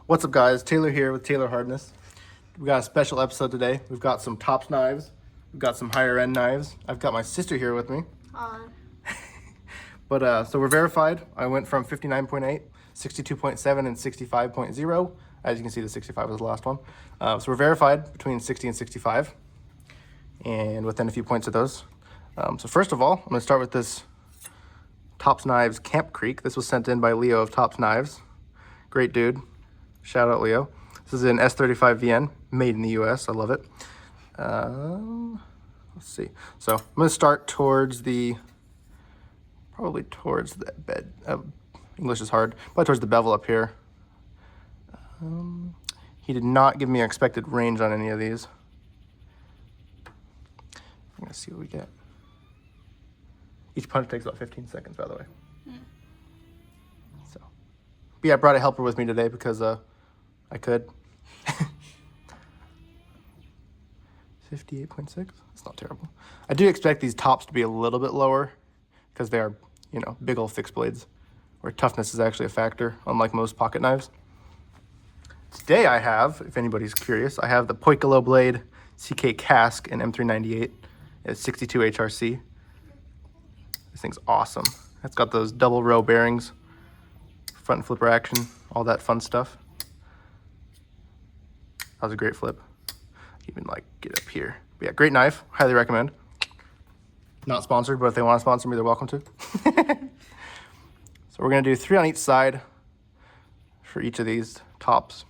What's up, guys? Taylor here with Taylor Hardness. We got a special episode today. We've got some tops knives. We've got some higher end knives. I've got my sister here with me. So we're verified. I went from 59.8, 62.7, and 65.0. As you can see, the 65 was the last one. So we're verified between 60 and 65, and within a few points of those. So first of all, I'm going to start with this Tops Knives Camp Creek. This was sent in by Leo of Tops Knives. Great dude. Shout out, Leo. This is an S35VN, made in the US. I love it. Let's see. So I'm going to start probably towards the bed. English is hard. Probably towards the bevel up here. He did not give me an expected range on any of these. I'm going to see what we get. Each punch takes about 15 seconds, by the way. So, but yeah, I brought a helper with me today because I could. 58.6. It's not terrible. I do expect these tops to be a little bit lower because they are, big old fixed blades where toughness is actually a factor, unlike most pocket knives. Today I have, if anybody's curious, I have the Poikilo blade CK Cask in M398. It's 62 HRC. This thing's awesome. It's got those double row bearings, front and flipper action, all that fun stuff. That was a great flip. Even get up here. But yeah, great knife. Highly recommend. Not sponsored, but if they want to sponsor me, they're welcome to. So we're going to do 3 on each side for each of these tops.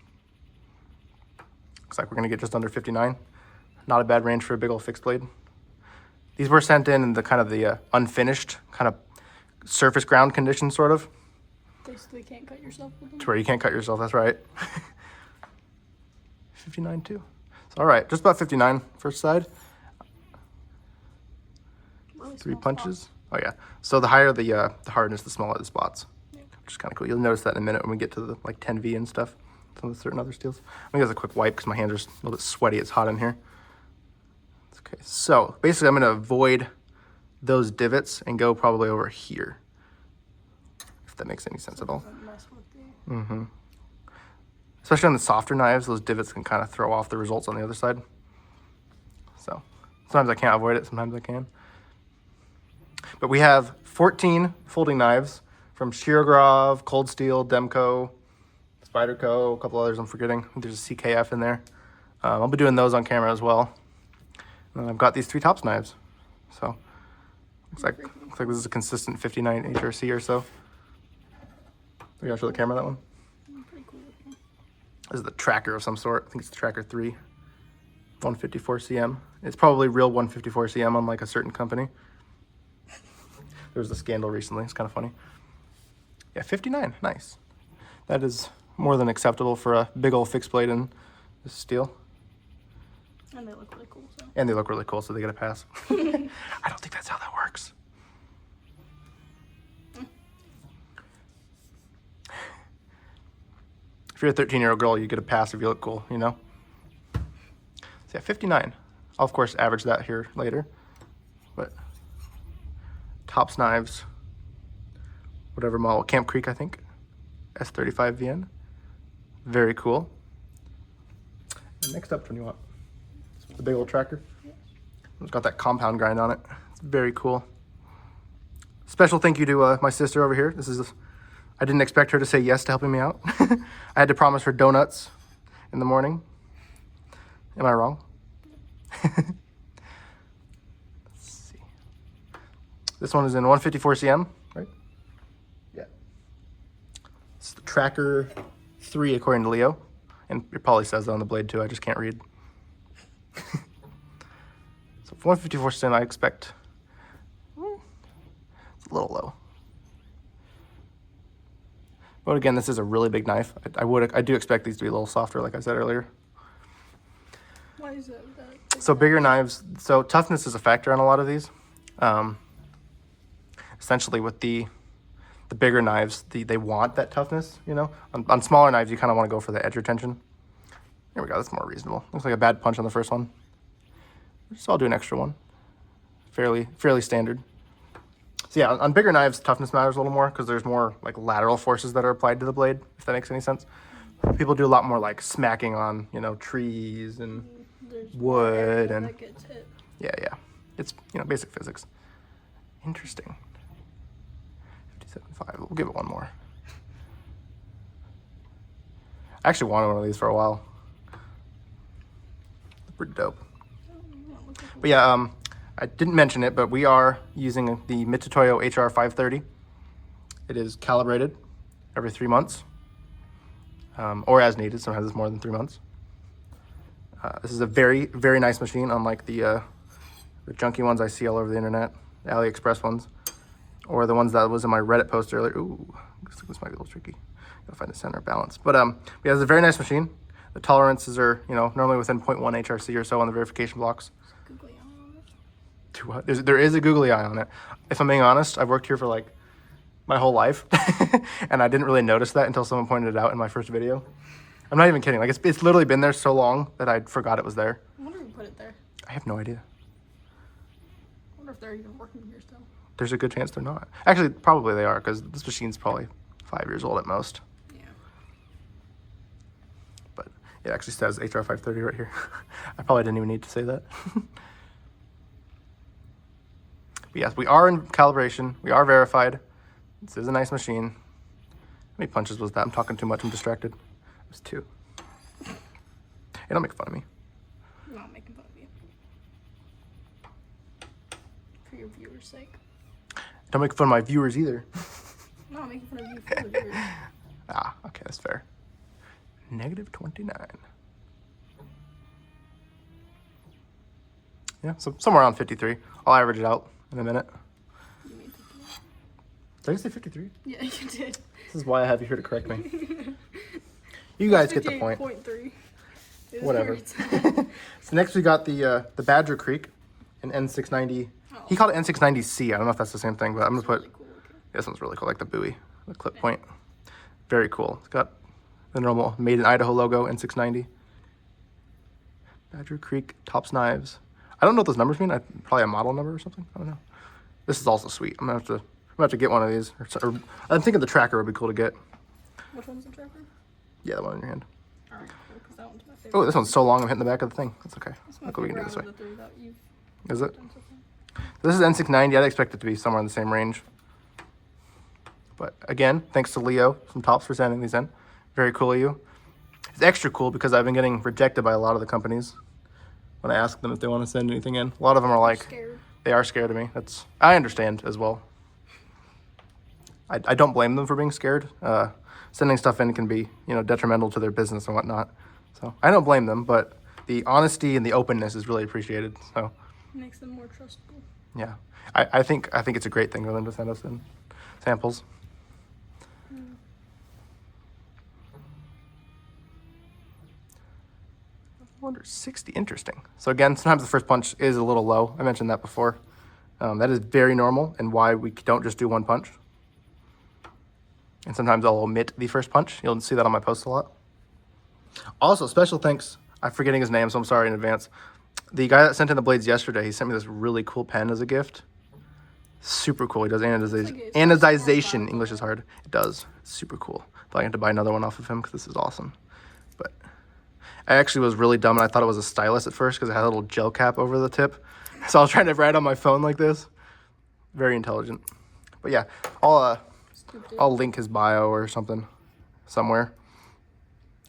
Looks like we're going to get just under 59. Not a bad range for a big old fixed blade. These were sent in the kind of the unfinished, kind of surface ground condition, sort of. Basically can't cut yourself with them. To where you can't cut yourself, that's right. 59 too. So, all right, just about 59 first side. Really 3 small punches. spots. Oh yeah. So the higher the hardness, the smaller the spots. Yeah. Which is kind of cool. You'll notice that in a minute when we get to the 10V and stuff. Some of the certain other steels. I'm gonna give this a quick wipe because my hands are a little bit sweaty. It's hot in here. Okay. So basically, I'm gonna avoid those divots and go probably over here. If that makes any sense at all. Mess with the... Especially on the softer knives, those divots can kind of throw off the results on the other side. So sometimes I can't avoid it, sometimes I can. But we have 14 folding knives from Shirogrov, Cold Steel, Demco, Spyderco, a couple others I'm forgetting. I think there's a CKF in there. I'll be doing those on camera as well. And then I've got these 3 tops knives. So looks like this is a consistent 59 HRC or so. We gotta show the camera that one. Pretty cool looking. This is the tracker of some sort. I think it's the tracker 3, 154 cm. It's probably real 154 cm, unlike a certain company. There was a scandal recently. It's kind of funny. Yeah, 59. Nice. That is more than acceptable for a big old fixed blade in this steel. And they look really cool, so. And they look really cool, so they get a pass. I don't think that's how that works. If you're a 13-year-old girl, you get a pass if you look cool, So yeah, 59. I'll, of course, average that here later. But Tops Knives, whatever model, Camp Creek, I think. S35VN. Very cool. And next up, what do you want? The big old tracker. It's got that compound grind on it. It's very cool. Special thank you to my sister over here. I didn't expect her to say yes to helping me out. I had to promise her donuts in the morning. Am I wrong? Let's see. This one is in 154 cm, right? Yeah. It's the Tracker 3 according to Leo. And it probably says that on the blade too. I just can't read. So for 154 cm, I expect it's a little low. But again, this is a really big knife. I do expect these to be a little softer, like I said earlier. Why is that? So bigger knives. So toughness is a factor on a lot of these. Essentially, with the bigger knives, they want that toughness. On smaller knives, you kind of want to go for the edge retention. There we go. That's more reasonable. Looks like a bad punch on the first one. So I'll do an extra one. Fairly standard. So yeah, on bigger knives, toughness matters a little more because there's more lateral forces that are applied to the blade, if that makes any sense. People do a lot more like smacking on, you know, trees and There's wood and that gets hit. yeah. It's, you know, basic physics. Interesting. 57.5. We'll give it one more. I actually wanted one of these for a while. They're pretty dope. But yeah, I didn't mention it, but we are using the Mitutoyo HR530. It is calibrated every 3 months, or as needed. Sometimes it's more than 3 months. This is a very, very nice machine, unlike the junky ones I see all over the internet, the AliExpress ones, or the ones that was in my Reddit post earlier. Ooh, this might be a little tricky. Gotta find the center balance. But yeah, it's a very nice machine. The tolerances are, you know, normally within 0.1 HRC or so on the verification blocks. Googly eye on it. To what? There is a googly eye on it. If I'm being honest, I've worked here for like my whole life, and I didn't really notice that until someone pointed it out in my first video. I'm not even kidding. Like it's literally been there so long that I forgot it was there. I wonder who put it there. I have no idea. I wonder if they're even working here still. There's a good chance they're not. Actually, probably they are, because this machine's probably 5 years old at most. Yeah. But it actually says HR530 right here. I probably didn't even need to say that. But yes, we are in calibration. We are verified. This is a nice machine. How many punches was that? I'm talking too much. I'm distracted. It was 2. Hey, don't make fun of me. I'm not making fun of you. For your viewers' sake. Don't make fun of my viewers either. I'm not making fun of you for the viewers. Ah, okay, that's fair. -29. Yeah, so somewhere around 53. I'll average it out in a minute. You mean 51? Did I say 53? Yeah, you did. This is why I have you here to correct me. You guys get the point. 58.3. Whatever. So next we got the Badger Creek, an N690. Oh. He called it N690C. I don't know if that's the same thing, but I'm gonna put. Really cool looking. This one's really cool, like the buoy, the clip point. Very cool. It's got the normal Made in Idaho logo, N690. Badger Creek Tops Knives. I don't know what those numbers mean. Probably a model number or something. I don't know. This is also sweet. I'm gonna have to get one of these. Or I'm thinking the tracker would be cool to get. Which one's the tracker? Yeah, the one in your hand. Alright, cool, because that one's my favorite. Oh, this one's so long. I'm hitting the back of the thing. That's okay. That's my Look what we can favorite do out this of way. the 3 that you've Is it? done so far. This is N690. I'd expect it to be somewhere in the same range. But again, thanks to Leo from Tops for sending these in. Very cool of you. It's extra cool because I've been getting rejected by a lot of the companies when I ask them if they want to send anything in. A lot of them are like, Scared. they are scared of me. I understand as well. I don't blame them for being scared. Sending stuff in can be, you know, detrimental to their business and whatnot. So I don't blame them, but the honesty and the openness is really appreciated. So Makes them more trustable. yeah, I think it's a great thing for them to send us in samples. I wonder, 60, interesting. So again, sometimes the first punch is a little low. I mentioned that before. That is very normal and why we don't just do one punch. And sometimes I'll omit the first punch. You'll see that on my posts a lot. Also, special thanks. I'm forgetting his name, so I'm sorry in advance. The guy that sent in the blades yesterday, he sent me this really cool pen as a gift. Super cool. He does anodization. English is hard. It does. It's super cool. Probably have to buy another one off of him because this is awesome. But I actually was really dumb and I thought it was a stylus at first because it had a little gel cap over the tip. So I was trying to write on my phone like this. Very intelligent. But yeah, I'll link his bio or something somewhere.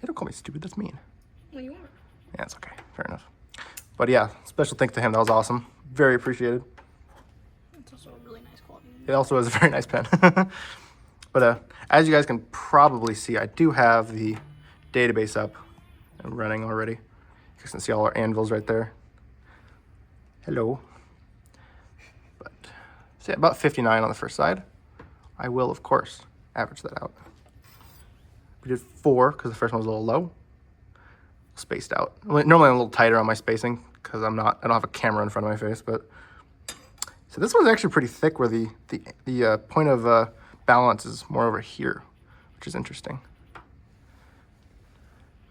Hey, don't call me stupid. That's mean. Well, you are. Yeah, it's okay. Fair enough. But yeah, special thanks to him. That was awesome. Very appreciated. It's also a really nice quality. It also is a very nice pen. But as you guys can probably see, I do have the database up and running already. You guys can see all our anvils right there. Hello. But so yeah, about 59 on the first side. I will, of course, average that out. We did 4 because the first one was a little low. Spaced out. Normally I'm a little tighter on my spacing because I don't have a camera in front of my face, but so this one's actually pretty thick where the point of balance is more over here, which is interesting.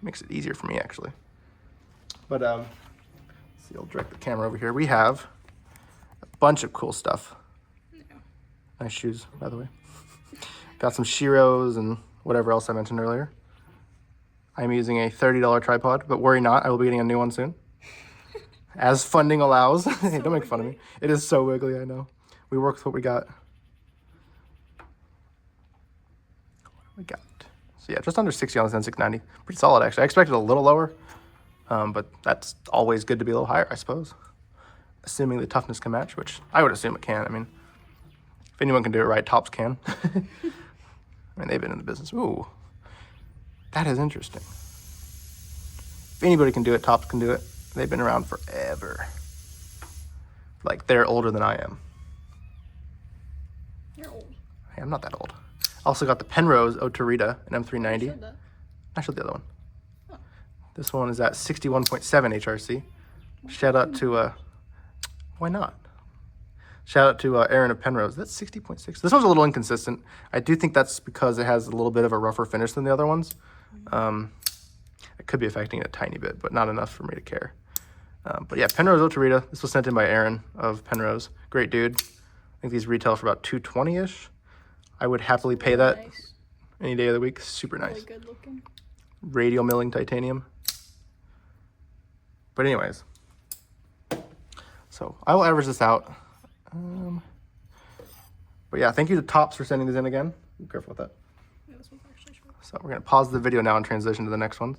Makes it easier for me actually. But see, I'll direct the camera over here. We have a bunch of cool stuff. Yeah. Nice shoes, by the way. Got some Shiros and whatever else I mentioned earlier. I'm using a $30 tripod, but worry not, I will be getting a new one soon. As funding allows. Hey, don't make fun of me. It is so wiggly, I know. We work with what we got. So yeah, just under 60 on the N690. Pretty solid, actually. I expected a little lower, but that's always good to be a little higher, I suppose. Assuming the toughness can match, which I would assume it can. I mean, if anyone can do it right, Tops can. I mean, they've been in the business. Ooh, that is interesting. If anybody can do it, Tops can do it. They've been around forever. Like, they're older than I am. You're old. Hey, I'm not that old. Also got the Penrose Oita, an M390. You said that. I showed the other one. Oh. This one is at 61.7 HRC. Shout out to, why not? Shout out to Aaron of Penrose. That's 60.6. This one's a little inconsistent. I do think that's because it has a little bit of a rougher finish than the other ones. It could be affecting it a tiny bit, but not enough for me to care. But yeah, Penrose Oita. This was sent in by Aaron of Penrose. Great dude. I think these retail for about $220-ish. I would happily pay that Nice. any day of the week. Super nice. Really good looking. Radial milling titanium. But anyways, so I will average this out. But yeah, thank you to Tops for sending these in again. Be careful with that. Yeah, this one's actually short. So we're going to pause the video now and transition to the next ones.